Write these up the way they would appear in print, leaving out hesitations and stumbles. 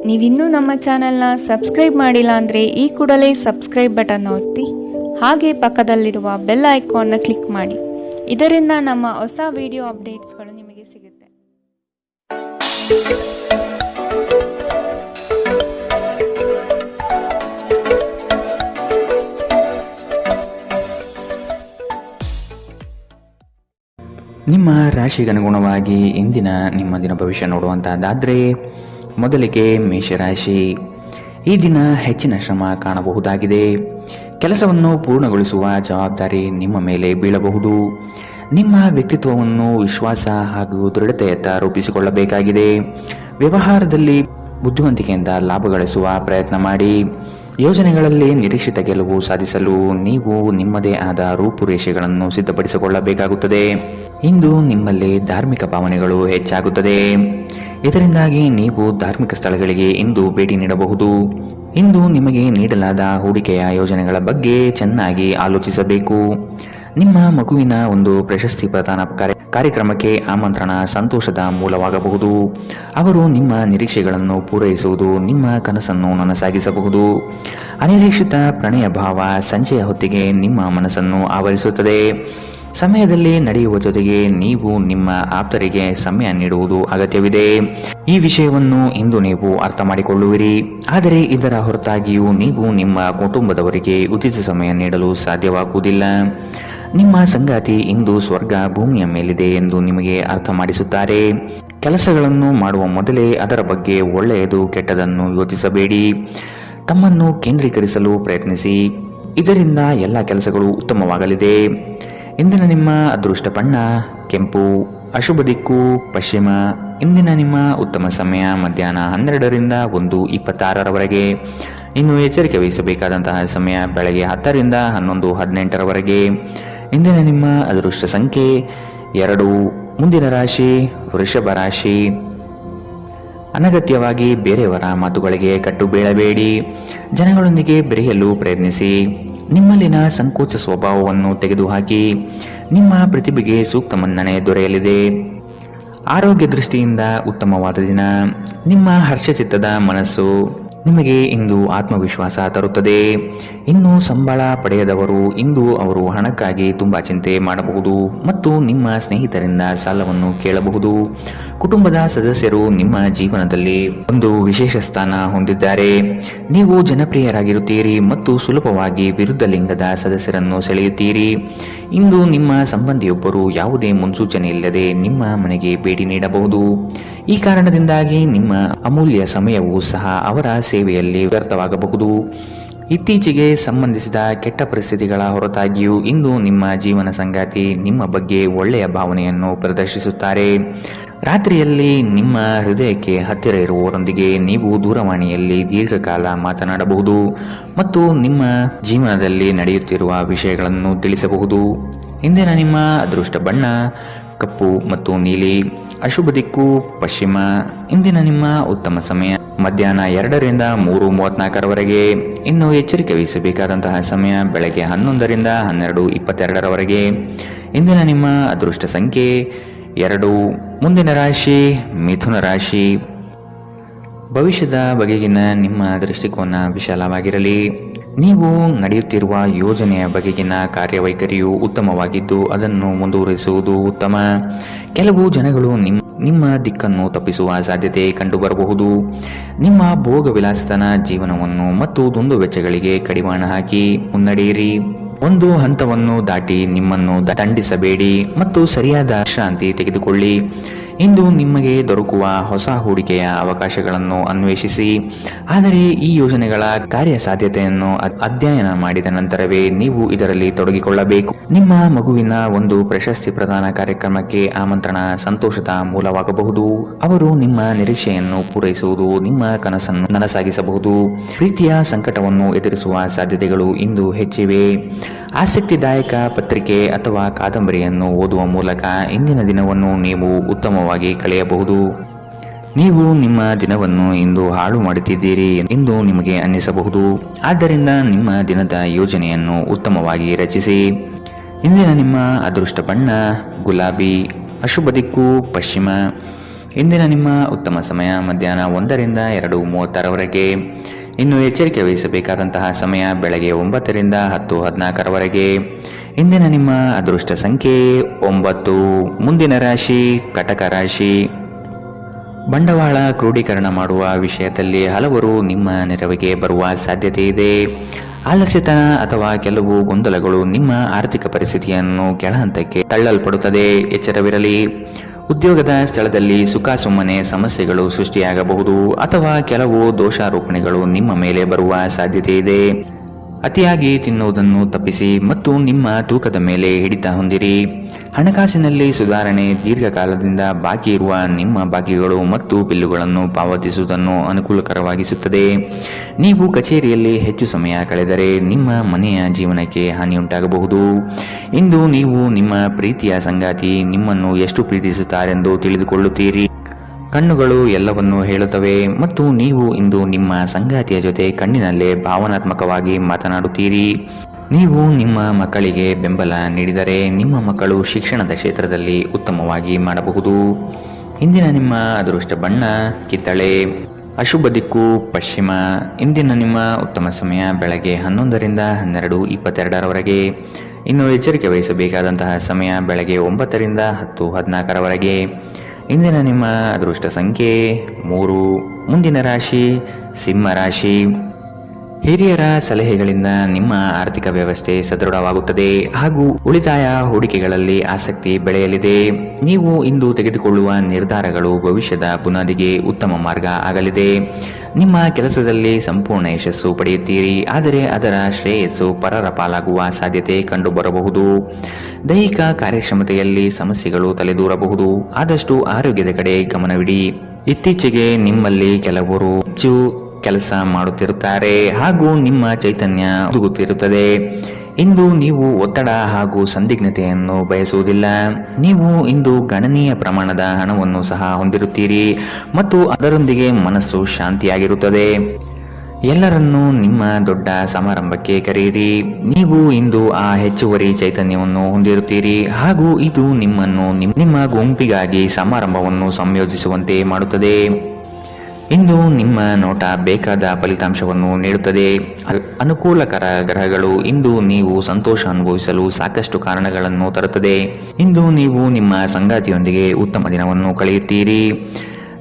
ನೀವಿನ್ನೂ ನಮ್ಮ ಚಾನೆಲ್ನ ಸಬ್ಸ್ಕ್ರೈಬ್ ಮಾಡಿಲ್ಲ ಅಂದರೆ ಈ ಕೂಡಲೇ ಸಬ್ಸ್ಕ್ರೈಬ್ ಬಟನ್ ಒತ್ತಿ ಹಾಗೆ ಪಕ್ಕದಲ್ಲಿರುವ ಬೆಲ್ ಐಕಾನ್ನ ಕ್ಲಿಕ್ ಮಾಡಿ. ಇದರಿಂದ ನಮ್ಮ ಹೊಸ ವಿಡಿಯೋ ಅಪ್ಡೇಟ್ಸ್ಗಳು ನಿಮಗೆ ಸಿಗುತ್ತೆ. ನಿಮ್ಮ ರಾಶಿಗನುಗುಣವಾಗಿ ಇಂದಿನ ನಿಮ್ಮ ದಿನ ಭವಿಷ್ಯ ನೋಡುವಂತಹದ್ದಾದರೆ ಮೊದಲಿಗೆ ಮೇಷರಾಶಿ. ಈ ದಿನ ಹೆಚ್ಚಿನ ಶ್ರಮ ಕಾಣಬಹುದಾಗಿದೆ. ಕೆಲಸವನ್ನು ಪೂರ್ಣಗೊಳಿಸುವ ಜವಾಬ್ದಾರಿ ನಿಮ್ಮ ಮೇಲೆ ಬೀಳಬಹುದು. ನಿಮ್ಮ ವ್ಯಕ್ತಿತ್ವವನ್ನು ವಿಶ್ವಾಸ ಹಾಗೂ ದೃಢತೆಯತ್ತ ರೂಪಿಸಿಕೊಳ್ಳಬೇಕಾಗಿದೆ. ವ್ಯವಹಾರದಲ್ಲಿ ಬುದ್ಧಿವಂತಿಕೆಯಿಂದ ಲಾಭ ಗಳಿಸುವ ಪ್ರಯತ್ನ ಮಾಡಿ. ಯೋಜನೆಗಳಲ್ಲಿ ನಿರೀಕ್ಷಿತ ಗೆಲುವು ಸಾಧಿಸಲು ನೀವು ನಿಮ್ಮದೇ ಆದ ರೂಪುರೇಷೆಗಳನ್ನು ಸಿದ್ಧಪಡಿಸಿಕೊಳ್ಳಬೇಕಾಗುತ್ತದೆ. ಇಂದು ನಿಮ್ಮಲ್ಲಿ ಧಾರ್ಮಿಕ ಭಾವನೆಗಳು ಹೆಚ್ಚಾಗುತ್ತದೆ. ಇದರಿಂದಾಗಿ ನೀವು ಧಾರ್ಮಿಕ ಸ್ಥಳಗಳಿಗೆ ಇಂದು ಭೇಟಿ ನೀಡಬಹುದು. ಇಂದು ನಿಮಗೆ ನೀಡಲಾದ ಹೂಡಿಕೆಯ ಯೋಜನೆಗಳ ಬಗ್ಗೆ ಚೆನ್ನಾಗಿ ಆಲೋಚಿಸಬೇಕು. ನಿಮ್ಮ ಮಗುವಿನ ಒಂದು ಪ್ರಶಸ್ತಿ ಪ್ರದಾನ ಕಾರ್ಯಕ್ರಮಕ್ಕೆ ಆಮಂತ್ರಣ ಸಂತೋಷದ ಮೂಲವಾಗಬಹುದು. ಅವರು ನಿಮ್ಮ ನಿರೀಕ್ಷೆಗಳನ್ನು ಪೂರೈಸುವುದು ನಿಮ್ಮ ಕನಸನ್ನು ನನಸಾಗಿಸಬಹುದು. ಅನಿರೀಕ್ಷಿತ ಪ್ರಣಯ ಭಾವ ಸಂಜೆಯ ಹೊತ್ತಿಗೆ ನಿಮ್ಮ ಮನಸ್ಸನ್ನು ಆವರಿಸುತ್ತದೆ. ಸಮಯದಲ್ಲಿ ನಡೆಯುವ ಜೊತೆಗೆ ನೀವು ನಿಮ್ಮ ಆಪ್ತರಿಗೆ ಸಮಯ ನೀಡುವುದು ಅಗತ್ಯವಿದೆ. ಈ ವಿಷಯವನ್ನು ಇಂದು ನೀವು ಅರ್ಥ ಮಾಡಿಕೊಳ್ಳುವಿರಿ. ಆದರೆ ಇದರ ಹೊರತಾಗಿಯೂ ನೀವು ನಿಮ್ಮ ಕುಟುಂಬದವರಿಗೆ ಉಚಿತ ಸಮಯ ನೀಡಲು ಸಾಧ್ಯವಾಗುವುದಿಲ್ಲ. ನಿಮ್ಮ ಸಂಗಾತಿ ಇಂದು ಸ್ವರ್ಗ ಭೂಮಿಯ ಮೇಲಿದೆ ಎಂದು ನಿಮಗೆ ಅರ್ಥ ಮಾಡಿಸುತ್ತಾರೆ. ಕೆಲಸಗಳನ್ನು ಮಾಡುವ ಮೊದಲೇ ಅದರ ಬಗ್ಗೆ ಒಳ್ಳೆಯದು ಕೆಟ್ಟದನ್ನು ಯೋಚಿಸಬೇಡಿ. ತಮ್ಮನ್ನು ಕೇಂದ್ರೀಕರಿಸಲು ಪ್ರಯತ್ನಿಸಿ. ಇದರಿಂದ ಎಲ್ಲ ಕೆಲಸಗಳು ಉತ್ತಮವಾಗಲಿದೆ. ಇಂದಿನ ನಿಮ್ಮ ಅದೃಷ್ಟ ಬಣ್ಣ ಕೆಂಪು. ಅಶುಭ ದಿಕ್ಕು ಪಶ್ಚಿಮ. ಇಂದಿನ ನಿಮ್ಮ ಉತ್ತಮ ಸಮಯ ಮಧ್ಯಾಹ್ನ 12ರಿಂದ 1:26ರವರೆಗೆ. ಇನ್ನು ಎಚ್ಚರಿಕೆ ವಹಿಸಬೇಕಾದಂತಹ ಸಮಯ ಬೆಳಗ್ಗೆ 10ರಿಂದ 11:18ರವರೆಗೆ. ಇಂದಿನ ನಿಮ್ಮ ಅದೃಷ್ಟ ಸಂಖ್ಯೆ 2. ಮುಂದಿನ ರಾಶಿ ವೃಷಭ ರಾಶಿ. ಅನಗತ್ಯವಾಗಿ ಬೇರೆಯವರ ಮಾತುಗಳಿಗೆ ಕಟ್ಟು ಬೀಳಬೇಡಿ. ಜನಗಳೊಂದಿಗೆ ಬೆರೆಯಲು ಪ್ರಯತ್ನಿಸಿ. ನಿಮ್ಮಲ್ಲಿನ ಸಂಕೋಚ ಸ್ವಭಾವವನ್ನು ತೆಗೆದುಹಾಕಿ. ನಿಮ್ಮ ಪ್ರತಿಭೆಗೆ ಸೂಕ್ತ ಮನ್ನಣೆ ದೊರೆಯಲಿದೆ. ಆರೋಗ್ಯ ದೃಷ್ಟಿಯಿಂದ ಉತ್ತಮವಾದ ದಿನ. ನಿಮ್ಮ ಹರ್ಷಚಿತ್ತದ ಮನಸ್ಸು ನಿಮಗೆ ಇಂದು ಆತ್ಮವಿಶ್ವಾಸ ತರುತ್ತದೆ. ಇನ್ನು ಸಂಬಳ ಪಡೆಯದವರು ಇಂದು ಅವರು ಹಣಕ್ಕಾಗಿ ತುಂಬಾ ಚಿಂತೆ ಮಾಡಬಹುದು ಮತ್ತು ನಿಮ್ಮ ಸ್ನೇಹಿತರಿಂದ ಸಾಲವನ್ನು ಕೇಳಬಹುದು. ಕುಟುಂಬದ ಸದಸ್ಯರು ನಿಮ್ಮ ಜೀವನದಲ್ಲಿ ಒಂದು ವಿಶೇಷ ಸ್ಥಾನ ಹೊಂದಿದ್ದಾರೆ. ನೀವು ಜನಪ್ರಿಯರಾಗಿರುತ್ತೀರಿ ಮತ್ತು ಸುಲಭವಾಗಿ ವಿರುದ್ಧ ಲಿಂಗದ ಸದಸ್ಯರನ್ನು ಸೆಳೆಯುತ್ತೀರಿ. ಇಂದು ನಿಮ್ಮ ಸಂಬಂಧಿಯೊಬ್ಬರು ಯಾವುದೇ ಮುನ್ಸೂಚನೆ ಇಲ್ಲದೆ ನಿಮ್ಮ ಮನೆಗೆ ಭೇಟಿ ನೀಡಬಹುದು. ಈ ಕಾರಣದಿಂದಾಗಿ ನಿಮ್ಮ ಅಮೂಲ್ಯ ಸಮಯವೂ ಸಹ ಅವರ ಸೇವೆಯಲ್ಲಿ ವ್ಯರ್ಥವಾಗಬಹುದು. ಇತ್ತೀಚೆಗೆ ಸಂಬಂಧಿಸಿದ ಕೆಟ್ಟ ಪರಿಸ್ಥಿತಿಗಳ ಹೊರತಾಗಿಯೂ ಇಂದು ನಿಮ್ಮ ಜೀವನ ಸಂಗಾತಿ ನಿಮ್ಮ ಬಗ್ಗೆ ಒಳ್ಳೆಯ ಭಾವನೆಯನ್ನು ಪ್ರದರ್ಶಿಸುತ್ತಾರೆ. ರಾತ್ರಿಯಲ್ಲಿ ನಿಮ್ಮ ಹೃದಯಕ್ಕೆ ಹತ್ತಿರ ಇರುವವರೊಂದಿಗೆ ನೀವು ದೂರವಾಣಿಯಲ್ಲಿ ದೀರ್ಘಕಾಲ ಮಾತನಾಡಬಹುದು ಮತ್ತು ನಿಮ್ಮ ಜೀವನದಲ್ಲಿ ನಡೆಯುತ್ತಿರುವ ವಿಷಯಗಳನ್ನು ತಿಳಿಸಬಹುದು. ಇಂದಿನ ನಿಮ್ಮ ಅದೃಷ್ಟ ಬಣ್ಣ ಕಪ್ಪು ಮತ್ತು ನೀಲಿ. ಅಶುಭ ದಿಕ್ಕು ಪಶ್ಚಿಮ. ಇಂದಿನ ನಿಮ್ಮ ಉತ್ತಮ ಸಮಯ ಮಧ್ಯಾಹ್ನ 2ರಿಂದ 3:34ರವರೆಗೆ. ಇನ್ನು ಎಚ್ಚರಿಕೆ ವಹಿಸಬೇಕಾದಂತಹ ಸಮಯ ಬೆಳಗ್ಗೆ 11ರಿಂದ 12:22ರವರೆಗೆ. ಇಂದಿನ ನಿಮ್ಮ ಅದೃಷ್ಟ ಸಂಖ್ಯೆ 2. ಮುಂದಿನ ರಾಶಿ ಮಿಥುನ ರಾಶಿ. ಭವಿಷ್ಯದ ಬಗೆಗಿನ ನಿಮ್ಮ ದೃಷ್ಟಿಕೋನ ವಿಶಾಲವಾಗಿರಲಿ. ನೀವು ನಡೆಯುತ್ತಿರುವ ಯೋಜನೆಯ ಬಗೆಗಿನ ಕಾರ್ಯವೈಖರಿಯು ಉತ್ತಮವಾಗಿದ್ದು ಅದನ್ನು ಮುಂದುವರಿಸುವುದು ಉತ್ತಮ. ಕೆಲವು ಜನಗಳು ನಿಮ್ಮ ದಿಕ್ಕನ್ನು ತಪ್ಪಿಸುವ ಸಾಧ್ಯತೆ ಕಂಡುಬರಬಹುದು. ನಿಮ್ಮ ಭೋಗ ವಿಲಾಸತನ ಜೀವನವನ್ನು ಮತ್ತು ದುಂದು ವೆಚ್ಚಗಳಿಗೆ ಕಡಿವಾಣ ಹಾಕಿ ಮುನ್ನಡೆಯಿರಿ. ಒಂದು ಹಂತವನ್ನು ದಾಟಿ ನಿಮ್ಮನ್ನು ದಂಡಿಸಬೇಡಿ ಮತ್ತು ಸರಿಯಾದ ವಿಶ್ರಾಂತಿ ತೆಗೆದುಕೊಳ್ಳಿ. ಇಂದು ನಿಮಗೆ ದೊರಕುವ ಹೊಸ ಹೂಡಿಕೆಯ ಅವಕಾಶಗಳನ್ನು ಅನ್ವೇಷಿಸಿ. ಆದರೆ ಈ ಯೋಜನೆಗಳ ಕಾರ್ಯಸಾಧ್ಯತೆಯನ್ನು ಅಧ್ಯಯನ ಮಾಡಿದ ನಂತರವೇ ನೀವು ಇದರಲ್ಲಿ ತೊಡಗಿಕೊಳ್ಳಬೇಕು. ನಿಮ್ಮ ಮಗುವಿನ ಒಂದು ಪ್ರಶಸ್ತಿ ಪ್ರದಾನ ಕಾರ್ಯಕ್ರಮಕ್ಕೆ ಆಮಂತ್ರಣ ಸಂತೋಷದ ಮೂಲವಾಗಬಹುದು. ಅವರು ನಿಮ್ಮ ನಿರೀಕ್ಷೆಯನ್ನು ಪೂರೈಸುವುದು ನಿಮ್ಮ ಕನಸನ್ನು ನನಸಾಗಿಸಬಹುದು. ಪ್ರೀತಿಯ ಸಂಕಟವನ್ನು ಎದುರಿಸುವ ಸಾಧ್ಯತೆಗಳು ಇಂದು ಹೆಚ್ಚಿವೆ. ಆಸಕ್ತಿದಾಯಕ ಪತ್ರಿಕೆ ಅಥವಾ ಕಾದಂಬರಿಯನ್ನು ಓದುವ ಮೂಲಕ ಇಂದಿನ ದಿನವನ್ನು ನೀವು ಉತ್ತಮವಾಗಿ ಕಳೆಯಬಹುದು. ನೀವು ನಿಮ್ಮ ದಿನವನ್ನು ಇಂದು ಹಾಳು ಮಾಡುತ್ತಿದ್ದೀರಿ ಎಂದು ನಿಮಗೆ ಅನ್ನಿಸಬಹುದು. ಆದ್ದರಿಂದ ನಿಮ್ಮ ದಿನದ ಯೋಜನೆಯನ್ನು ಉತ್ತಮವಾಗಿ ರಚಿಸಿ. ಇಂದಿನ ನಿಮ್ಮ ಅದೃಷ್ಟ ಬಣ್ಣ ಗುಲಾಬಿ. ಅಶುಭ ದಿಕ್ಕು ಪಶ್ಚಿಮ. ಇಂದಿನ ನಿಮ್ಮ ಉತ್ತಮ ಸಮಯ ಮಧ್ಯಾಹ್ನ 1ರಿಂದ 2:36ರವರೆಗೆ. ಇನ್ನು ಎಚ್ಚರಿಕೆ ವಹಿಸಬೇಕಾದಂತಹ ಸಮಯ ಬೆಳಗ್ಗೆ 9ರಿಂದ 10:14ರವರೆಗೆ. ಇಂದಿನ ನಿಮ್ಮ ಅದೃಷ್ಟ ಸಂಖ್ಯೆ 9. ಮುಂದಿನ ರಾಶಿ ಕಟಕ ರಾಶಿ. ಬಂಡವಾಳ ಕ್ರೋಢೀಕರಣ ಮಾಡುವ ವಿಷಯದಲ್ಲಿ ಹಲವರು ನಿಮ್ಮ ನೆರವಿಗೆ ಬರುವ ಸಾಧ್ಯತೆ ಇದೆ. ಆಲಸ್ಯತನ ಅಥವಾ ಕೆಲವು ಗೊಂದಲಗಳು ನಿಮ್ಮ ಆರ್ಥಿಕ ಪರಿಸ್ಥಿತಿಯನ್ನು ಕೆಳಹಂತಕ್ಕೆ ತಳ್ಳಲ್ಪಡುತ್ತದೆ. ಎಚ್ಚರವಿರಲಿ. ಉದ್ಯೋಗದ ಸ್ಥಳದಲ್ಲಿ ಸುಮ್ಮನೆ ಸಮಸ್ಯೆಗಳು ಸೃಷ್ಟಿಯಾಗಬಹುದು ಅಥವಾ ಕೆಲವು ದೋಷಾರೋಪಣೆಗಳು ನಿಮ್ಮ ಮೇಲೆ ಬರುವ ಸಾಧ್ಯತೆ ಇದೆ. ಅತಿಯಾಗಿ ತಿನ್ನುವುದನ್ನು ತಪ್ಪಿಸಿ ಮತ್ತು ನಿಮ್ಮ ತೂಕದ ಮೇಲೆ ಹಿಡಿತ ಹೊಂದಿರಿ. ಹಣಕಾಸಿನಲ್ಲಿ ಸುಧಾರಣೆ. ದೀರ್ಘಕಾಲದಿಂದ ಬಾಕಿ ಇರುವ ನಿಮ್ಮ ಬಾಕಿಗಳು ಮತ್ತು ಬಿಲ್ಲುಗಳನ್ನು ಪಾವತಿಸುವುದನ್ನು ಅನುಕೂಲಕರವಾಗಿಸುತ್ತದೆ. ನೀವು ಕಚೇರಿಯಲ್ಲಿ ಹೆಚ್ಚು ಸಮಯ ಕಳೆದರೆ ನಿಮ್ಮ ಮನೆಯ ಜೀವನಕ್ಕೆ ಹಾನಿಯುಂಟಾಗಬಹುದು. ಇಂದು ನೀವು ನಿಮ್ಮ ಪ್ರೀತಿಯ ಸಂಗಾತಿ ನಿಮ್ಮನ್ನು ಎಷ್ಟು ಪ್ರೀತಿಸುತ್ತಾರೆಂದು ತಿಳಿದುಕೊಳ್ಳುತ್ತೀರಿ. ಕಣ್ಣುಗಳು ಎಲ್ಲವನ್ನೂ ಹೇಳುತ್ತವೆ ಮತ್ತು ನೀವು ಇಂದು ನಿಮ್ಮ ಸಂಗಾತಿಯ ಜೊತೆ ಕಣ್ಣಿನಲ್ಲೇ ಭಾವನಾತ್ಮಕವಾಗಿ ಮಾತನಾಡುತ್ತೀರಿ. ನೀವು ನಿಮ್ಮ ಮಕ್ಕಳಿಗೆ ಬೆಂಬಲ ನೀಡಿದರೆ ನಿಮ್ಮ ಮಕ್ಕಳು ಶಿಕ್ಷಣದ ಕ್ಷೇತ್ರದಲ್ಲಿ ಉತ್ತಮವಾಗಿ ಮಾಡಬಹುದು. ಇಂದಿನ ನಿಮ್ಮ ಅದೃಷ್ಟ ಬಣ್ಣ ಕಿತ್ತಳೆ. ಅಶುಭ ದಿಕ್ಕು ಪಶ್ಚಿಮ. ಇಂದಿನ ನಿಮ್ಮ ಉತ್ತಮ ಸಮಯ ಬೆಳಗ್ಗೆ 11ರಿಂದ 12:22ರವರೆಗೆ. ಇನ್ನು ಎಚ್ಚರಿಕೆ ವಹಿಸಬೇಕಾದಂತಹ ಸಮಯ ಬೆಳಗ್ಗೆ 9ರಿಂದ 10:14ರವರೆಗೆ. ಇಂದಿನ ನಿಮ್ಮ ಅದೃಷ್ಟ ಸಂಖ್ಯೆ 3. ಮುಂದಿನ ರಾಶಿ ಸಿಂಹ ರಾಶಿ. ಹಿರಿಯರ ಸಲಹೆಗಳಿಂದ ನಿಮ್ಮ ಆರ್ಥಿಕ ವ್ಯವಸ್ಥೆ ಸದೃಢವಾಗುತ್ತದೆ ಹಾಗೂ ಉಳಿತಾಯ ಹೂಡಿಕೆಗಳಲ್ಲಿ ಆಸಕ್ತಿ ಬೆಳೆಯಲಿದೆ. ನೀವು ಇಂದು ತೆಗೆದುಕೊಳ್ಳುವ ನಿರ್ಧಾರಗಳು ಭವಿಷ್ಯದ ಬುನಾದಿಗೆ ಉತ್ತಮ ಮಾರ್ಗ ಆಗಲಿದೆ. ನಿಮ್ಮ ಕೆಲಸದಲ್ಲಿ ಸಂಪೂರ್ಣ ಯಶಸ್ಸು ಪಡೆಯುತ್ತೀರಿ, ಆದರೆ ಅದರ ಶ್ರೇಯಸ್ಸು ಪರರ ಪಾಲಾಗುವ ಸಾಧ್ಯತೆ ಕಂಡುಬರಬಹುದು. ದೈಹಿಕ ಕಾರ್ಯಕ್ಷಮತೆಯಲ್ಲಿ ಸಮಸ್ಯೆಗಳು ತಲೆದೂರಬಹುದು. ಆದಷ್ಟು ಆರೋಗ್ಯದ ಕಡೆ ಗಮನವಿಡಿ. ಇತ್ತೀಚೆಗೆ ನಿಮ್ಮಲ್ಲಿ ಕೆಲವರು ಹೆಚ್ಚು ಕೆಲಸ ಮಾಡುತ್ತಿರುತ್ತಾರೆ ಹಾಗೂ ನಿಮ್ಮ ಚೈತನ್ಯ ಹುದುಗುತ್ತಿರುತ್ತದೆ. ಇಂದು ನೀವು ಒತ್ತಡ ಹಾಗೂ ಸಂದಿಗ್ಧತೆಯನ್ನು ಬಯಸುವುದಿಲ್ಲ. ನೀವು ಇಂದು ಗಣನೀಯ ಪ್ರಮಾಣದ ಹಣವನ್ನು ಸಹ ಹೊಂದಿರುತ್ತೀರಿ ಮತ್ತು ಅದರೊಂದಿಗೆ ಮನಸ್ಸು ಶಾಂತಿಯಾಗಿರುತ್ತದೆ. ಎಲ್ಲರನ್ನೂ ನಿಮ್ಮ ದೊಡ್ಡ ಸಮಾರಂಭಕ್ಕೆ ಕರೆಯಿರಿ. ನೀವು ಇಂದು ಆ ಹೆಚ್ಚುವರಿ ಚೈತನ್ಯವನ್ನು ಹೊಂದಿರುತ್ತೀರಿ ಹಾಗೂ ಇದು ನಿಮ್ಮನ್ನು ನಿಮ್ಮ ಗುಂಪಿಗಾಗಿ ಸಮಾರಂಭವನ್ನು ಸಂಯೋಜಿಸುವಂತೆ ಮಾಡುತ್ತದೆ. ಇಂದು ನಿಮ್ಮ ನೋಟ ಬೇಕಾದ ಫಲಿತಾಂಶವನ್ನು ನೀಡುತ್ತದೆ. ಅನುಕೂಲಕರ ಗ್ರಹಗಳು ಇಂದು ನೀವು ಸಂತೋಷ ಅನುಭವಿಸಲು ಸಾಕಷ್ಟು ಕಾರಣಗಳನ್ನು ತರುತ್ತದೆ. ಇಂದು ನೀವು ನಿಮ್ಮ ಸಂಗಾತಿಯೊಂದಿಗೆ ಉತ್ತಮ ದಿನವನ್ನು ಕಳೆಯುತ್ತೀರಿ.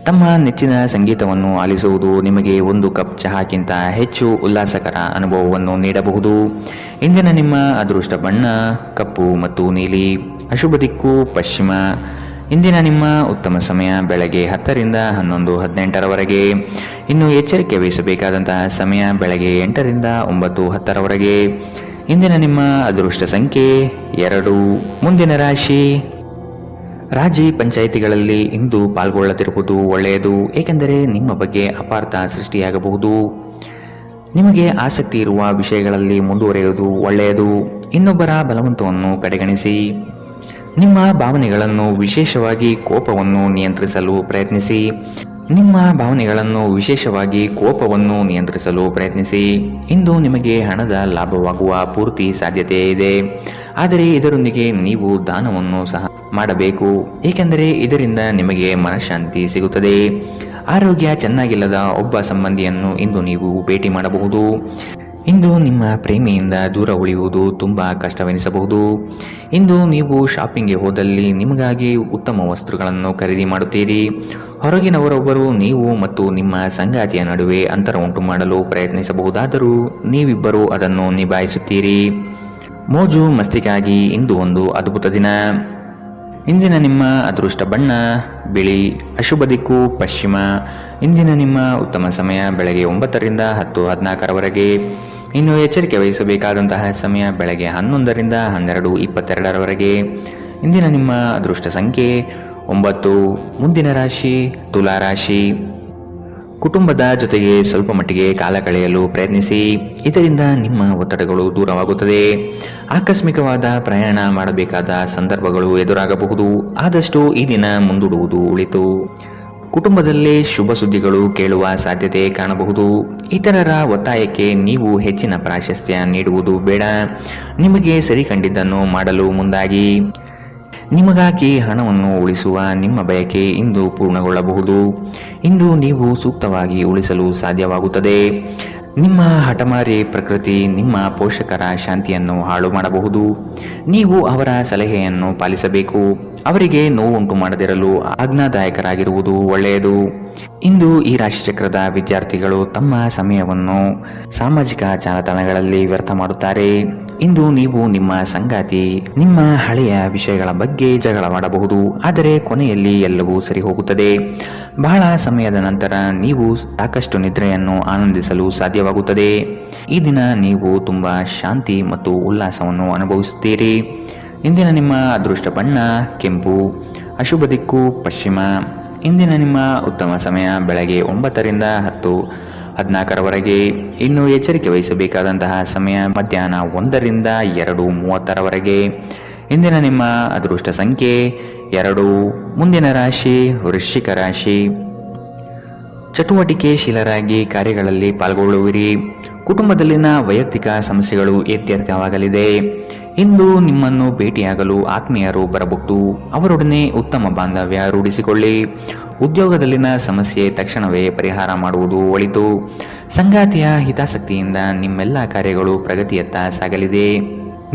ತಮ್ಮ ನೆಚ್ಚಿನ ಸಂಗೀತವನ್ನು ಆಲಿಸುವುದು ನಿಮಗೆ 1 ಕಪ್ ಚಹಾಕ್ಕಿಂತ ಹೆಚ್ಚು ಉಲ್ಲಾಸಕರ ಅನುಭವವನ್ನು ನೀಡಬಹುದು. ಇಂದಿನ ನಿಮ್ಮ ಅದೃಷ್ಟ ಬಣ್ಣ ಕಪ್ಪು ಮತ್ತು ನೀಲಿ. ಅಶುಭ ದಿಕ್ಕು ಪಶ್ಚಿಮ. ಇಂದಿನ ನಿಮ್ಮ ಉತ್ತಮ ಸಮಯ ಬೆಳಗ್ಗೆ 10ರಿಂದ 11:18ರವರೆಗೆ. ಇನ್ನು ಎಚ್ಚರಿಕೆ ವಹಿಸಬೇಕಾದಂತಹ ಸಮಯ ಬೆಳಗ್ಗೆ 8ರಿಂದ 9:10ರವರೆಗೆ. ಇಂದಿನ ನಿಮ್ಮ ಅದೃಷ್ಟ ಸಂಖ್ಯೆ 2. ಮುಂದಿನ ರಾಶಿ ರಾಜಿ ಪಂಚಾಯಿತಿಗಳಲ್ಲಿ ಇಂದು ಪಾಲ್ಗೊಳ್ಳದಿರುವುದು ಒಳ್ಳೆಯದು, ಏಕೆಂದರೆ ನಿಮ್ಮ ಬಗ್ಗೆ ಅಪಾರ್ಥ ಸೃಷ್ಟಿಯಾಗಬಹುದು. ನಿಮಗೆ ಆಸಕ್ತಿ ಇರುವ ವಿಷಯಗಳಲ್ಲಿ ಮುಂದುವರಿಯುವುದು ಒಳ್ಳೆಯದು. ಇನ್ನೊಬ್ಬರ ಬಲವಂತವನ್ನು ಕಡೆಗಣಿಸಿ. ನಿಮ್ಮ ಭಾವನೆಗಳನ್ನು ವಿಶೇಷವಾಗಿ ಕೋಪವನ್ನು ನಿಯಂತ್ರಿಸಲು ಪ್ರಯತ್ನಿಸಿ. ಇಂದು ನಿಮಗೆ ಹಣದ ಲಾಭವಾಗುವ ಪೂರ್ತಿ ಸಾಧ್ಯತೆ ಇದೆ, ಆದರೆ ಇದರೊಂದಿಗೆ ನೀವು ದಾನವನ್ನು ಸಹ ಮಾಡಬೇಕು, ಏಕೆಂದರೆ ಇದರಿಂದ ನಿಮಗೆ ಮನಃಶಾಂತಿ ಸಿಗುತ್ತದೆ. ಆರೋಗ್ಯ ಚೆನ್ನಾಗಿಲ್ಲದ ಒಬ್ಬ ಸಂಬಂಧಿಯನ್ನು ಇಂದು ನೀವು ಭೇಟಿ ಮಾಡಬಹುದು. ಇಂದು ನಿಮ್ಮ ಪ್ರೇಮಿಯಿಂದ ದೂರ ಉಳಿಯುವುದು ತುಂಬಾ ಕಷ್ಟವೆನಿಸಬಹುದು. ಇಂದು ನೀವು ಶಾಪಿಂಗ್ಗೆ ಹೋದಲ್ಲಿ ನಿಮಗಾಗಿ ಉತ್ತಮ ವಸ್ತುಗಳನ್ನು ಖರೀದಿ ಮಾಡುತ್ತೀರಿ. ಹೊರಗಿನವರೊಬ್ಬರು ನೀವು ಮತ್ತು ನಿಮ್ಮ ಸಂಗಾತಿಯ ನಡುವೆ ಅಂತರ ಉಂಟು ಮಾಡಲು ಪ್ರಯತ್ನಿಸಬಹುದಾದರೂ ನೀವಿಬ್ಬರು ಅದನ್ನು ನಿಭಾಯಿಸುತ್ತೀರಿ. ಮೋಜು ಮಸ್ತಿಗಾಗಿ ಇಂದು ಒಂದು ಅದ್ಭುತ ದಿನ. ಇಂದಿನ ನಿಮ್ಮ ಅದೃಷ್ಟ ಬಣ್ಣ ಬಿಳಿ. ಅಶುಭ ದಿಕ್ಕು ಪಶ್ಚಿಮ. ಇಂದಿನ ನಿಮ್ಮ ಉತ್ತಮ ಸಮಯ ಬೆಳಗ್ಗೆ 9ರಿಂದ 10:14ರವರೆಗೆ. ಇನ್ನು ಎಚ್ಚರಿಕೆ ವಹಿಸಬೇಕಾದಂತಹ ಸಮಯ ಬೆಳಗ್ಗೆ 11ರಿಂದ 12:22ರವರೆಗೆ. ಇಂದಿನ ನಿಮ್ಮ ಅದೃಷ್ಟ ಸಂಖ್ಯೆ 9. ಮುಂದಿನ ರಾಶಿ ತುಲಾ ರಾಶಿ. ಕುಟುಂಬದ ಜೊತೆಗೆ ಸ್ವಲ್ಪ ಮಟ್ಟಿಗೆ ಕಾಲ ಕಳೆಯಲು ಪ್ರಯತ್ನಿಸಿ. ಇದರಿಂದ ನಿಮ್ಮ ಒತ್ತಡಗಳು ದೂರವಾಗುತ್ತದೆ. ಆಕಸ್ಮಿಕವಾದ ಪ್ರಯಾಣ ಮಾಡಬೇಕಾದ ಸಂದರ್ಭಗಳು ಎದುರಾಗಬಹುದು. ಆದಷ್ಟು ಈ ದಿನ ಮುಂದೂಡುವುದು ಒಳಿತು. ಕುಟುಂಬದಲ್ಲಿ ಶುಭ ಸುದ್ದಿಗಳು ಕೇಳುವ ಸಾಧ್ಯತೆ ಕಾಣಬಹುದು. ಇತರರ ಒತ್ತಾಯಕ್ಕೆ ನೀವು ಹೆಚ್ಚಿನ ಪ್ರಾಶಸ್ತ್ಯ ನೀಡುವುದು ಬೇಡ. ನಿಮಗೆ ಸರಿ ಕಂಡಿದ್ದನ್ನು ಮಾಡಲು ಮುಂದಾಗಿ. ನಿಮಗಾಗಿ ಹಣವನ್ನು ಉಳಿಸುವ ನಿಮ್ಮ ಬಯಕೆ ಇಂದು ಪೂರ್ಣಗೊಳ್ಳಬಹುದು. ಇಂದು ನೀವು ಸೂಕ್ತವಾಗಿ ಉಳಿಸಲು ಸಾಧ್ಯವಾಗುತ್ತದೆ. ನಿಮ್ಮ ಹಠಮಾರಿ ಪ್ರಕೃತಿ ನಿಮ್ಮ ಪೋಷಕರ ಶಾಂತಿಯನ್ನು ಹಾಳು ಮಾಡಬಹುದು. ನೀವು ಅವರ ಸಲಹೆಯನ್ನು ಪಾಲಿಸಬೇಕು. ಅವರಿಗೆ ನೋವುಂಟು ಮಾಡದಿರಲು ಆಜ್ಞಾದಾಯಕರಾಗಿರುವುದು ಒಳ್ಳೆಯದು. ಇಂದು ಈ ರಾಶಿಚಕ್ರದ ವಿದ್ಯಾರ್ಥಿಗಳು ತಮ್ಮ ಸಮಯವನ್ನು ಸಾಮಾಜಿಕ ಜಾಲತಾಣಗಳಲ್ಲಿ ವ್ಯರ್ಥ ಮಾಡುತ್ತಾರೆ. ಇಂದು ನೀವು ನಿಮ್ಮ ಸಂಗಾತಿ ನಿಮ್ಮ ಹಳೆಯ ವಿಷಯಗಳ ಬಗ್ಗೆ ಜಗಳವಾಡಬಹುದು. ಆದರೆ ಕೊನೆಯಲ್ಲಿ ಎಲ್ಲವೂ ಸರಿ ಹೋಗುತ್ತದೆ. ಬಹಳ ಸಮಯದ ನಂತರ ನೀವು ಸಾಕಷ್ಟು ನಿದ್ರೆಯನ್ನು ಆನಂದಿಸಲು ಸಾಧ್ಯವಾಗುತ್ತದೆ. ಈ ದಿನ ನೀವು ತುಂಬಾ ಶಾಂತಿ ಮತ್ತು ಉಲ್ಲಾಸವನ್ನು ಅನುಭವಿಸುತ್ತೀರಿ. ಇಂದಿನ ನಿಮ್ಮ ಅದೃಷ್ಟ ಬಣ್ಣ ಕೆಂಪು, ಅಶುಭ ದಿಕ್ಕು ಪಶ್ಚಿಮ. ಇಂದಿನ ನಿಮ್ಮ ಉತ್ತಮ ಸಮಯ ಬೆಳಗ್ಗೆ 9ರಿಂದ 10:14ರವರೆಗೆ. ಇನ್ನು ಎಚ್ಚರಿಕೆ ವಹಿಸಬೇಕಾದಂತಹ ಸಮಯ ಮಧ್ಯಾಹ್ನ 1ರಿಂದ 2:30ರವರೆಗೆ. ಇಂದಿನ ನಿಮ್ಮ ಅದೃಷ್ಟ ಸಂಖ್ಯೆ 2. ಮುಂದಿನ ರಾಶಿ ವೃಶ್ಚಿಕ ರಾಶಿ. ಚಟುವಟಿಕೆಶೀಲರಾಗಿ ಕಾರ್ಯಗಳಲ್ಲಿ ಪಾಲ್ಗೊಳ್ಳುವಿರಿ. ಕುಟುಂಬದಲ್ಲಿನ ವೈಯಕ್ತಿಕ ಸಮಸ್ಯೆಗಳು ಇತ್ಯರ್ಥವಾಗಲಿದೆ. ಇಂದು ನಿಮ್ಮನ್ನು ಭೇಟಿಯಾಗಲು ಆತ್ಮೀಯರು ಬರಬಹುದು. ಅವರೊಡನೆ ಉತ್ತಮ ಬಾಂಧವ್ಯ ರೂಢಿಸಿಕೊಳ್ಳಿ. ಉದ್ಯೋಗದಲ್ಲಿನ ಸಮಸ್ಯೆ ತಕ್ಷಣವೇ ಪರಿಹಾರ ಮಾಡುವುದು ಒಳಿತು. ಸಂಗಾತಿಯ ಹಿತಾಸಕ್ತಿಯಿಂದ ನಿಮ್ಮೆಲ್ಲ ಕಾರ್ಯಗಳು ಪ್ರಗತಿಯತ್ತ ಸಾಗಲಿದೆ.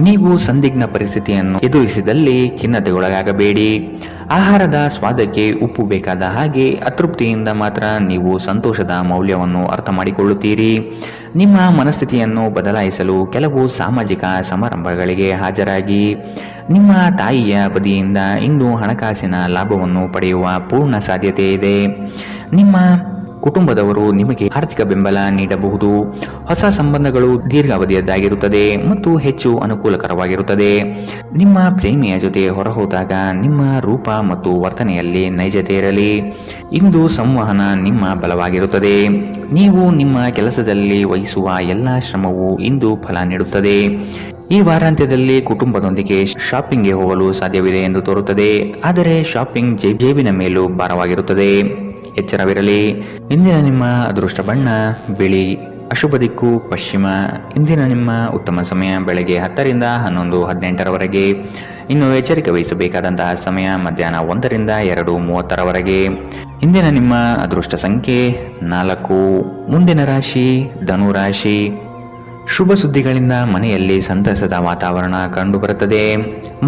ನೀವು ಸಂದಿಗ್ಧ ಪರಿಸ್ಥಿತಿಯನ್ನು ಎದುರಿಸಿದಲ್ಲಿ ಖಿನ್ನತೆಗೊಳಗಾಗಬೇಡಿ. ಆಹಾರದ ಸ್ವಾದಕ್ಕೆ ಉಪ್ಪು ಬೇಕಾದ ಹಾಗೆ ಅತೃಪ್ತಿಯಿಂದ ಮಾತ್ರ ನೀವು ಸಂತೋಷದ ಮೌಲ್ಯವನ್ನು ಅರ್ಥ ಮಾಡಿಕೊಳ್ಳುತ್ತೀರಿ. ನಿಮ್ಮ ಮನಸ್ಥಿತಿಯನ್ನು ಬದಲಾಯಿಸಲು ಕೆಲವು ಸಾಮಾಜಿಕ ಸಮಾರಂಭಗಳಿಗೆ ಹಾಜರಾಗಿ. ನಿಮ್ಮ ತಾಯಿಯ ಬದಿಯಿಂದ ಇಂದು ಹಣಕಾಸಿನ ಲಾಭವನ್ನು ಪಡೆಯುವ ಪೂರ್ಣ ಸಾಧ್ಯತೆ ಇದೆ. ನಿಮ್ಮ ಕುಟುಂಬದವರು ನಿಮಗೆ ಆರ್ಥಿಕ ಬೆಂಬಲ ನೀಡಬಹುದು. ಹೊಸ ಸಂಬಂಧಗಳು ದೀರ್ಘಾವಧಿಯದ್ದಾಗಿರುತ್ತದೆ ಮತ್ತು ಹೆಚ್ಚು ಅನುಕೂಲಕರವಾಗಿರುತ್ತದೆ. ನಿಮ್ಮ ಪ್ರೇಮಿಯ ಜೊತೆ ಹೊರಹೋದಾಗ ನಿಮ್ಮ ರೂಪ ಮತ್ತು ವರ್ತನೆಯಲ್ಲಿ ನೈಜತೆ ಇರಲಿ. ಇಂದು ಸಂವಹನ ನಿಮ್ಮ ಬಲವಾಗಿರುತ್ತದೆ. ನೀವು ನಿಮ್ಮ ಕೆಲಸದಲ್ಲಿ ವಹಿಸುವ ಎಲ್ಲ ಶ್ರಮವು ಇಂದು ಫಲ ನೀಡುತ್ತದೆ. ಈ ವಾರಾಂತ್ಯದಲ್ಲಿ ಕುಟುಂಬದೊಂದಿಗೆ ಶಾಪಿಂಗ್ಗೆ ಹೋಗಲು ಸಾಧ್ಯವಿದೆ ಎಂದು ತೋರುತ್ತದೆ. ಆದರೆ ಶಾಪಿಂಗ್ ಜೇಬಿನ ಮೇಲೂ ಭಾರವಾಗಿರುತ್ತದೆ. ಎಚ್ಚರವಿರಲಿ. ಇಂದಿನ ನಿಮ್ಮ ಅದೃಷ್ಟ ಬಣ್ಣ ಬಿಳಿ, ಅಶುಭ ದಿಕ್ಕು ಪಶ್ಚಿಮ. ಇಂದಿನ ನಿಮ್ಮ ಉತ್ತಮ ಸಮಯ ಬೆಳಗ್ಗೆ 10ರಿಂದ 11:18ರವರೆಗೆ. ಇನ್ನು ಎಚ್ಚರಿಕೆ ವಹಿಸಬೇಕಾದಂತಹ ಸಮಯ ಮಧ್ಯಾಹ್ನ 1ರಿಂದ 2:30ರವರೆಗೆ. ಇಂದಿನ ನಿಮ್ಮ ಅದೃಷ್ಟ ಸಂಖ್ಯೆ 4. ಮುಂದಿನ ರಾಶಿ ಧನು ರಾಶಿ. ಶುಭ ಸುದ್ದಿಗಳಿಂದ ಮನೆಯಲ್ಲಿ ಸಂತಸದ ವಾತಾವರಣ ಕಂಡುಬರುತ್ತದೆ.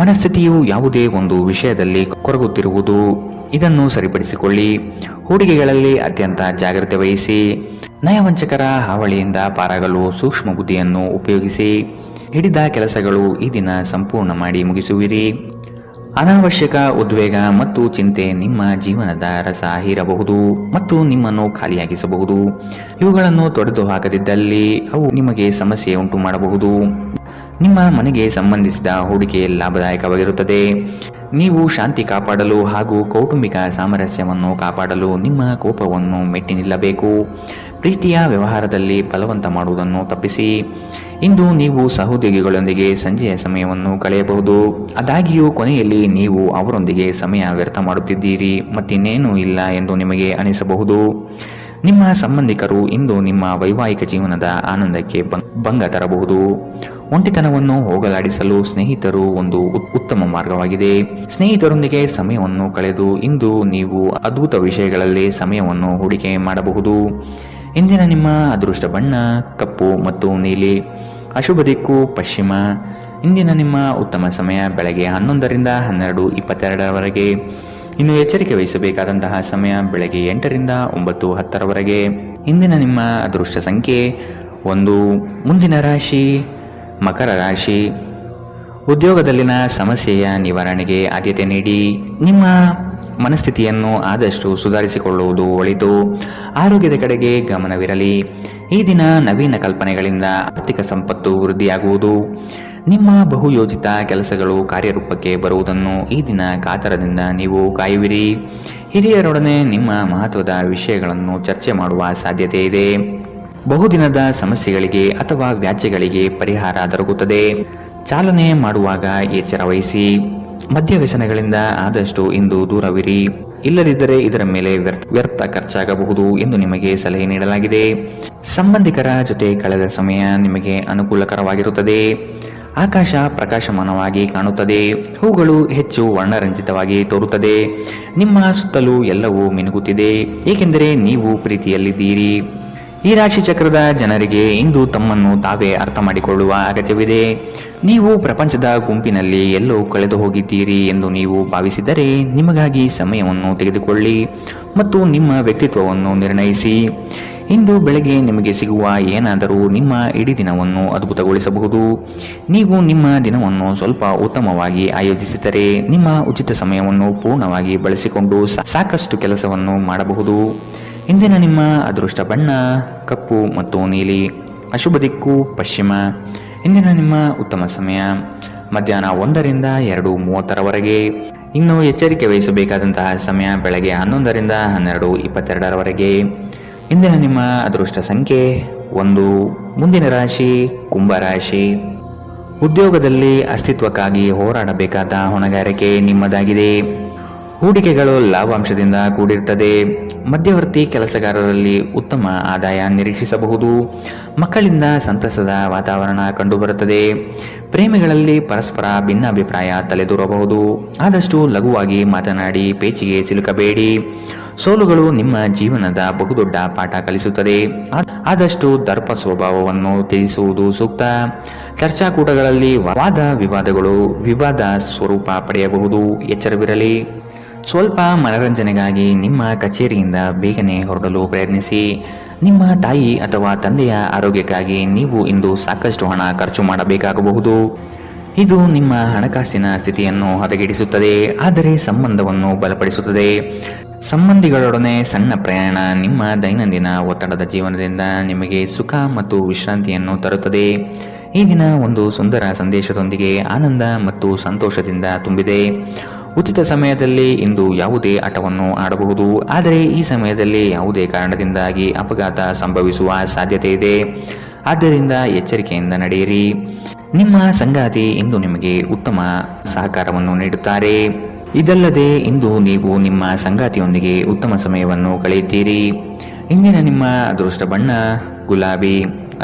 ಮನಸ್ಥಿತಿಯು ಯಾವುದೇ ಒಂದು ವಿಷಯದಲ್ಲಿ ಕೊರಗುತ್ತಿರುವುದು, ಇದನ್ನು ಸರಿಪಡಿಸಿಕೊಳ್ಳಿ. ಹೂಡಿಕೆಗಳಲ್ಲಿ ಅತ್ಯಂತ ಜಾಗ್ರತೆ ವಹಿಸಿ. ನಯವಂಚಕರ ಹಾವಳಿಯಿಂದ ಪಾರಾಗಲು ಸೂಕ್ಷ್ಮ ಬುದ್ಧಿಯನ್ನು ಉಪಯೋಗಿಸಿ. ಹಿಡಿದ ಕೆಲಸಗಳು ಈ ದಿನ ಸಂಪೂರ್ಣ ಮಾಡಿ ಮುಗಿಸುವಿರಿ. ಅನಾವಶ್ಯಕ ಉದ್ವೇಗ ಮತ್ತು ಚಿಂತೆ ನಿಮ್ಮ ಜೀವನದ ರಸ ಹೀರಬಹುದು ಮತ್ತು ನಿಮ್ಮನ್ನು ಖಾಲಿಯಾಗಿಸಬಹುದು. ಇವುಗಳನ್ನು ತೊಡೆದು ಹಾಕದಿದ್ದಲ್ಲಿ ಅವು ನಿಮಗೆ ಸಮಸ್ಯೆ ಉಂಟು ಮಾಡಬಹುದು. ನಿಮ್ಮ ಮನೆಗೆ ಸಂಬಂಧಿಸಿದ ಹೂಡಿಕೆ ಲಾಭದಾಯಕವಾಗಿರುತ್ತದೆ. ನೀವು ಶಾಂತಿ ಕಾಪಾಡಲು ಹಾಗೂ ಕೌಟುಂಬಿಕ ಸಾಮರಸ್ಯವನ್ನು ಕಾಪಾಡಲು ನಿಮ್ಮ ಕೋಪವನ್ನು ಮೆಟ್ಟಿ ನಿಲ್ಲಬೇಕು. ಪ್ರೀತಿಯ ವ್ಯವಹಾರದಲ್ಲಿ ಬಲವಂತ ಮಾಡುವುದನ್ನು ತಪ್ಪಿಸಿ. ಇಂದು ನೀವು ಸಹೋದ್ಯೋಗಿಗಳೊಂದಿಗೆ ಸಂಜೆಯ ಸಮಯವನ್ನು ಕಳೆಯಬಹುದು. ಆದಾಗ್ಯೂ ಕೊನೆಯಲ್ಲಿ ನೀವು ಅವರೊಂದಿಗೆ ಸಮಯ ವ್ಯರ್ಥ ಮಾಡುತ್ತಿದ್ದೀರಿ ಮತ್ತಿನ್ನೇನೂ ಇಲ್ಲ ಎಂದು ನಿಮಗೆ ಅನಿಸಬಹುದು. ನಿಮ್ಮ ಸಂಬಂಧಿಕರು ಇಂದು ನಿಮ್ಮ ವೈವಾಹಿಕ ಜೀವನದ ಆನಂದಕ್ಕೆ ಭಂಗ ತರಬಹುದು. ಒಂಟಿತನವನ್ನು ಹೋಗಲಾಡಿಸಲು ಸ್ನೇಹಿತರು ಒಂದು ಉತ್ತಮ ಮಾರ್ಗವಾಗಿದೆ. ಸ್ನೇಹಿತರೊಂದಿಗೆ ಸಮಯವನ್ನು ಕಳೆದು ಇಂದು ನೀವು ಅದ್ಭುತ ವಿಷಯಗಳಲ್ಲಿ ಸಮಯವನ್ನು ಹೂಡಿಕೆ ಮಾಡಬಹುದು. ಇಂದಿನ ನಿಮ್ಮ ಅದೃಷ್ಟ ಬಣ್ಣ ಕಪ್ಪು ಮತ್ತು ನೀಲಿ, ಅಶುಭ ದಿಕ್ಕು ಪಶ್ಚಿಮ. ಇಂದಿನ ನಿಮ್ಮ ಉತ್ತಮ ಸಮಯ ಬೆಳಗ್ಗೆ 11ರಿಂದ 12:22ರವರೆಗೆ. ಇನ್ನು ಎಚ್ಚರಿಕೆ ವಹಿಸಬೇಕಾದಂತಹ ಸಮಯ ಬೆಳಗ್ಗೆ 8ರಿಂದ 9:10ರವರೆಗೆ. ಇಂದಿನ ನಿಮ್ಮ ಅದೃಷ್ಟ ಸಂಖ್ಯೆ 1. ಮುಂದಿನ ರಾಶಿ ಮಕರ ರಾಶಿ. ಉದ್ಯೋಗದಲ್ಲಿನ ಸಮಸ್ಯೆಯ ನಿವಾರಣೆಗೆ ಆದ್ಯತೆ ನೀಡಿ. ನಿಮ್ಮ ಮನಸ್ಥಿತಿಯನ್ನು ಆದಷ್ಟು ಸುಧಾರಿಸಿಕೊಳ್ಳುವುದು ಒಳಿತು. ಆರೋಗ್ಯದ ಕಡೆಗೆ ಗಮನವಿರಲಿ. ಈ ದಿನ ನವೀನ ಕಲ್ಪನೆಗಳಿಂದ ಆರ್ಥಿಕ ಸಂಪತ್ತು ವೃದ್ಧಿಯಾಗುವುದು. ನಿಮ್ಮ ಬಹುಯೋಜಿತ ಕೆಲಸಗಳು ಕಾರ್ಯರೂಪಕ್ಕೆ ಬರುವುದನ್ನು ಈ ದಿನ ಕಾತರದಿಂದ ನೀವು ಕಾಯುವಿರಿ. ಹಿರಿಯರೊಡನೆ ನಿಮ್ಮ ಮಹತ್ವದ ವಿಷಯಗಳನ್ನು ಚರ್ಚೆ ಮಾಡುವ ಸಾಧ್ಯತೆ ಇದೆ. ಬಹುದಿನದ ಸಮಸ್ಯೆಗಳಿಗೆ ಅಥವಾ ವ್ಯಾಜ್ಯಗಳಿಗೆ ಪರಿಹಾರ ದೊರಕುತ್ತದೆ. ಚಾಲನೆ ಮಾಡುವಾಗ ಎಚ್ಚರ ವಹಿಸಿ. ಮದ್ಯ ವ್ಯಸನಗಳಿಂದ ಆದಷ್ಟು ಇಂದು ದೂರವಿರಿ. ಇಲ್ಲದಿದ್ದರೆ ಇದರ ಮೇಲೆ ವ್ಯರ್ಥ ಖರ್ಚಾಗಬಹುದು ಎಂದು ನಿಮಗೆ ಸಲಹೆ ನೀಡಲಾಗಿದೆ. ಸಂಬಂಧಿಕರ ಜೊತೆ ಕಳೆದ ಸಮಯ ನಿಮಗೆ ಅನುಕೂಲಕರವಾಗಿರುತ್ತದೆ. ಆಕಾಶ ಪ್ರಕಾಶಮಾನವಾಗಿ ಕಾಣುತ್ತದೆ. ಹೂಗಳು ಹೆಚ್ಚು ವರ್ಣರಂಜಿತವಾಗಿ ತೋರುತ್ತದೆ. ನಿಮ್ಮ ಸುತ್ತಲೂ ಎಲ್ಲವೂ ಮಿನುಗುತ್ತಿದೆ, ಏಕೆಂದರೆ ನೀವು ಪ್ರೀತಿಯಲ್ಲಿದ್ದೀರಿ. ಈ ರಾಶಿ ಚಕ್ರದ ಜನರಿಗೆ ಇಂದು ತಮ್ಮನ್ನು ತಾವೇ ಅರ್ಥ ಮಾಡಿಕೊಳ್ಳುವ ಅಗತ್ಯವಿದೆ. ನೀವು ಪ್ರಪಂಚದ ಗುಂಪಿನಲ್ಲಿ ಎಲ್ಲೋ ಕಳೆದು ಹೋಗಿದ್ದೀರಿ ಎಂದು ನೀವು ಭಾವಿಸಿದರೆ ನಿಮಗಾಗಿ ಸಮಯವನ್ನು ತೆಗೆದುಕೊಳ್ಳಿ ಮತ್ತು ನಿಮ್ಮ ವ್ಯಕ್ತಿತ್ವವನ್ನು ನಿರ್ಣಯಿಸಿ. ಇಂದು ಬೆಳಗ್ಗೆ ನಿಮಗೆ ಸಿಗುವ ಏನಾದರೂ ನಿಮ್ಮ ಇಡೀ ದಿನವನ್ನು ಅದ್ಭುತಗೊಳಿಸಬಹುದು. ನೀವು ನಿಮ್ಮ ದಿನವನ್ನು ಸ್ವಲ್ಪ ಉತ್ತಮವಾಗಿ ಆಯೋಜಿಸಿದರೆ ನಿಮ್ಮ ಉಚಿತ ಸಮಯವನ್ನು ಪೂರ್ಣವಾಗಿ ಬಳಸಿಕೊಂಡು ಸಾಕಷ್ಟು ಕೆಲಸವನ್ನು ಮಾಡಬಹುದು. ಇಂದಿನ ನಿಮ್ಮ ಅದೃಷ್ಟ ಬಣ್ಣ ಕಪ್ಪು ಮತ್ತು ನೀಲಿ. ಅಶುಭ ದಿಕ್ಕು ಪಶ್ಚಿಮ. ಇಂದಿನ ನಿಮ್ಮ ಉತ್ತಮ ಸಮಯ ಮಧ್ಯಾಹ್ನ 1ರಿಂದ 2:30ರವರೆಗೆ. ಇನ್ನು ಎಚ್ಚರಿಕೆ ವಹಿಸಬೇಕಾದಂತಹ ಸಮಯ ಬೆಳಗ್ಗೆ 11ರಿಂದ 12:22ರವರೆಗೆ. ಇಂದಿನ ನಿಮ್ಮ ಅದೃಷ್ಟ ಸಂಖ್ಯೆ 1. ಮುಂದಿನ ರಾಶಿ ಕುಂಭರಾಶಿ. ಉದ್ಯೋಗದಲ್ಲಿ ಅಸ್ತಿತ್ವಕ್ಕಾಗಿ ಹೋರಾಡಬೇಕಾದ ಹೊಣೆಗಾರಿಕೆ ನಿಮ್ಮದಾಗಿದೆ. ಹೂಡಿಕೆಗಳು ಲಾಭಾಂಶದಿಂದ ಕೂಡಿರುತ್ತದೆ. ಮಧ್ಯವರ್ತಿ ಕೆಲಸಗಾರರಲ್ಲಿ ಉತ್ತಮ ಆದಾಯ ನಿರೀಕ್ಷಿಸಬಹುದು. ಮಕ್ಕಳಿಂದ ಸಂತಸದ ವಾತಾವರಣ ಕಂಡುಬರುತ್ತದೆ. ಪ್ರೇಮಿಗಳಲ್ಲಿ ಪರಸ್ಪರ ಭಿನ್ನಾಭಿಪ್ರಾಯ ತಲೆದೂರಬಹುದು. ಆದಷ್ಟು ಲಘುವಾಗಿ ಮಾತನಾಡಿ ಪೇಚಿಗೆ ಸಿಲುಕಬೇಡಿ. ಸೋಲುಗಳು ನಿಮ್ಮ ಜೀವನದ ಬಹುದೊಡ್ಡ ಪಾಠ ಕಲಿಸುತ್ತದೆ. ಆದಷ್ಟು ದರ್ಪ ಸ್ವಭಾವವನ್ನು ತ್ಯಜಿಸುವುದು ಸೂಕ್ತ. ಚರ್ಚಾಕೂಟಗಳಲ್ಲಿ ವಾದ ವಿವಾದ ಸ್ವರೂಪ ಪಡೆಯಬಹುದು. ಎಚ್ಚರವಿರಲಿ. ಸ್ವಲ್ಪ ಮನರಂಜನೆಗಾಗಿ ನಿಮ್ಮ ಕಚೇರಿಯಿಂದ ಬೇಗನೆ ಹೊರಡಲು ಪ್ರಯತ್ನಿಸಿ. ನಿಮ್ಮ ತಾಯಿ ಅಥವಾ ತಂದೆಯ ಆರೋಗ್ಯಕ್ಕಾಗಿ ನೀವು ಇಂದು ಸಾಕಷ್ಟು ಹಣ ಖರ್ಚು ಮಾಡಬೇಕಾಗಬಹುದು. ಇದು ನಿಮ್ಮ ಹಣಕಾಸಿನ ಸ್ಥಿತಿಯನ್ನು ಹದಗೆಡಿಸುತ್ತದೆ, ಆದರೆ ಸಂಬಂಧವನ್ನು ಬಲಪಡಿಸುತ್ತದೆ. ಸಂಬಂಧಿಗಳೊಡನೆ ಸಣ್ಣ ಪ್ರಯಾಣ ನಿಮ್ಮ ದೈನಂದಿನ ಒತ್ತಡದ ಜೀವನದಿಂದ ನಿಮಗೆ ಸುಖ ಮತ್ತು ವಿಶ್ರಾಂತಿಯನ್ನು ತರುತ್ತದೆ. ಈ ದಿನ ಒಂದು ಸುಂದರ ಸಂದೇಶದೊಂದಿಗೆ ಆನಂದ ಮತ್ತು ಸಂತೋಷದಿಂದ ತುಂಬಿದೆ. ಉಚಿತ ಸಮಯದಲ್ಲಿ ಇಂದು ಯಾವುದೇ ಆಟವನ್ನು ಆಡಬಹುದು, ಆದರೆ ಈ ಸಮಯದಲ್ಲಿ ಯಾವುದೇ ಕಾರಣದಿಂದಾಗಿ ಅಪಘಾತ ಸಂಭವಿಸುವ ಸಾಧ್ಯತೆ ಇದೆ. ಆದ್ದರಿಂದ ಎಚ್ಚರಿಕೆಯಿಂದ ನಡೆಯಿರಿ. ನಿಮ್ಮ ಸಂಗಾತಿ ಇಂದು ನಿಮಗೆ ಉತ್ತಮ ಸಹಕಾರವನ್ನು ನೀಡುತ್ತಾರೆ. ಇದಲ್ಲದೆ ಇಂದು ನೀವು ನಿಮ್ಮ ಸಂಗಾತಿಯೊಂದಿಗೆ ಉತ್ತಮ ಸಮಯವನ್ನು ಕಳೆಯುತ್ತೀರಿ. ಇಂದಿನ ನಿಮ್ಮ ಅದೃಷ್ಟ ಬಣ್ಣ ಗುಲಾಬಿ.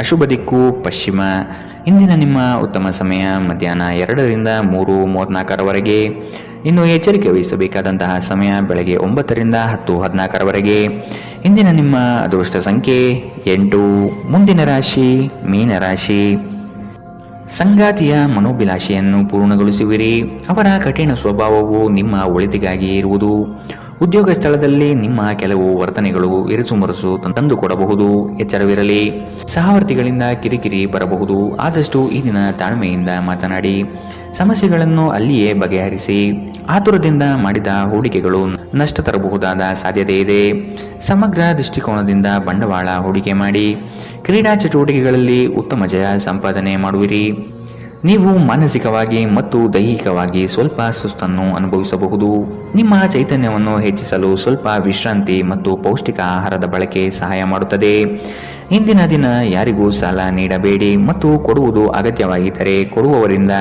ಅಶುಭ ದಿಕ್ಕು ಪಶ್ಚಿಮ. ಇಂದಿನ ನಿಮ್ಮ ಉತ್ತಮ ಸಮಯ ಮಧ್ಯಾಹ್ನ 2ರಿಂದ 3:34ರವರೆಗೆ. ಇನ್ನು ಎಚ್ಚರಿಕೆ ವಹಿಸಬೇಕಾದಂತಹ ಸಮಯ ಬೆಳಗ್ಗೆ 9ರಿಂದ 10:14ರವರೆಗೆ. ಇಂದಿನ ನಿಮ್ಮ ಅದೃಷ್ಟ ಸಂಖ್ಯೆ 8. ಮುಂದಿನ ರಾಶಿ ಮೀನರಾಶಿ. ಸಂಗಾತಿಯ ಮನೋಭಿಲಾಷೆಯನ್ನು ಪೂರ್ಣಗೊಳಿಸುವಿರಿ. ಅವರ ಕಠಿಣ ಸ್ವಭಾವವು ನಿಮ್ಮ ಒಳಿತಿಗಾಗಿ ಇರುವುದು. ಉದ್ಯೋಗ ಸ್ಥಳದಲ್ಲಿ ನಿಮ್ಮ ಕೆಲವು ವರ್ತನೆಗಳು ಇರುಸುಮುರುಸು ತಂದುಕೊಡಬಹುದು. ಎಚ್ಚರವಿರಲಿ. ಸಹವರ್ತಿಗಳಿಂದ ಕಿರಿಕಿರಿ ಬರಬಹುದು. ಆದಷ್ಟು ಈ ದಿನ ತಾಳ್ಮೆಯಿಂದ ಮಾತನಾಡಿ ಸಮಸ್ಯೆಗಳನ್ನು ಅಲ್ಲಿಯೇ ಬಗೆಹರಿಸಿ. ಆತುರದಿಂದ ಮಾಡಿದ ಹೂಡಿಕೆಗಳು ನಷ್ಟ ತರಬಹುದಾದ ಸಾಧ್ಯತೆ ಇದೆ. ಸಮಗ್ರ ದೃಷ್ಟಿಕೋನದಿಂದ ಬಂಡವಾಳ ಹೂಡಿಕೆ ಮಾಡಿ. ಕ್ರೀಡಾ ಚಟುವಟಿಕೆಗಳಲ್ಲಿ ಉತ್ತಮ ಜಯ ಸಂಪಾದನೆ ಮಾಡುವಿರಿ. ನೀವು ಮಾನಸಿಕವಾಗಿ ಮತ್ತು ದೈಹಿಕವಾಗಿ ಸ್ವಲ್ಪ ಸುಸ್ತನ್ನು ಅನುಭವಿಸಬಹುದು. ನಿಮ್ಮ ಚೈತನ್ಯವನ್ನು ಹೆಚ್ಚಿಸಲು ಸ್ವಲ್ಪ ವಿಶ್ರಾಂತಿ ಮತ್ತು ಪೌಷ್ಟಿಕ ಆಹಾರದ ಬಳಕೆ ಸಹಾಯ ಮಾಡುತ್ತದೆ. ಇಂದಿನ ದಿನ ಯಾರಿಗೂ ಸಾಲ ನೀಡಬೇಡಿ ಮತ್ತು ಕೊಡುವುದು ಅಗತ್ಯವಾಗಿದ್ದರೆ ಕೊಡುವವರಿಂದ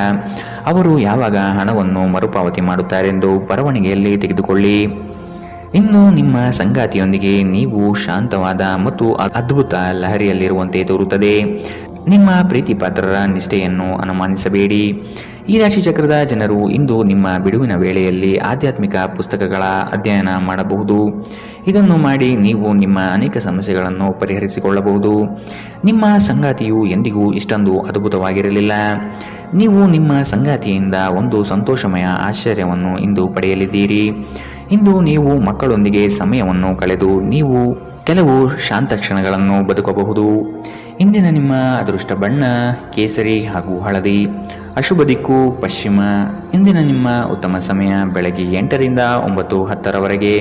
ಅವರು ಯಾವಾಗ ಹಣವನ್ನು ಮರುಪಾವತಿ ಮಾಡುತ್ತಾರೆಂದು ಬರವಣಿಗೆಯಲ್ಲಿ ತೆಗೆದುಕೊಳ್ಳಿ. ಇನ್ನು ನಿಮ್ಮ ಸಂಗಾತಿಯೊಂದಿಗೆ ನೀವು ಶಾಂತವಾದ ಮತ್ತು ಅದ್ಭುತ ಲಹರಿಯಲ್ಲಿರುವಂತೆ ತೋರುತ್ತದೆ. ನಿಮ್ಮ ಪ್ರೀತಿ ಪಾತ್ರರ ನಿಷ್ಠೆಯನ್ನು ಅನುಮಾನಿಸಬೇಡಿ. ಈ ರಾಶಿ ಚಕ್ರದ ಜನರು ಇಂದು ನಿಮ್ಮ ಬಿಡುವಿನ ವೇಳೆಯಲ್ಲಿ ಆಧ್ಯಾತ್ಮಿಕ ಪುಸ್ತಕಗಳ ಅಧ್ಯಯನ ಮಾಡಬಹುದು. ಇದನ್ನು ಮಾಡಿ ನೀವು ನಿಮ್ಮ ಅನೇಕ ಸಮಸ್ಯೆಗಳನ್ನು ಪರಿಹರಿಸಿಕೊಳ್ಳಬಹುದು. ನಿಮ್ಮ ಸಂಗಾತಿಯು ಎಂದಿಗೂ ಇಷ್ಟೊಂದು ಅದ್ಭುತವಾಗಿರಲಿಲ್ಲ. ನೀವು ನಿಮ್ಮ ಸಂಗಾತಿಯಿಂದ ಒಂದು ಸಂತೋಷಮಯ ಆಶ್ಚರ್ಯವನ್ನು ಇಂದು ಪಡೆಯಲಿದ್ದೀರಿ. ಇಂದು ನೀವು ಮಕ್ಕಳೊಂದಿಗೆ ಸಮಯವನ್ನು ಕಳೆದು ನೀವು ಕೆಲವು ಶಾಂತ ಕ್ಷಣಗಳನ್ನು ಬದುಕಬಹುದು. ಇಂದಿನ ನಿಮ್ಮ ಅದೃಷ್ಟ ಬಣ್ಣ ಕೇಸರಿ ಹಾಗೂ ಹಳದಿ. ಅಶುಭ ದಿಕ್ಕು ಪಶ್ಚಿಮ. ಇಂದಿನ ನಿಮ್ಮ ಉತ್ತಮ ಸಮಯ ಬೆಳಗ್ಗೆ 8ರಿಂದ 9:10ರವರೆಗೆ.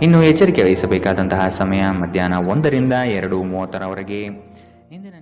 ಇನ್ನು ಎಚ್ಚರಿಕೆ ವಹಿಸಬೇಕಾದಂತಹ ಸಮಯ ಮಧ್ಯಾಹ್ನ 1ರಿಂದ 2:30ರವರೆಗೆ. ಇಂದಿನ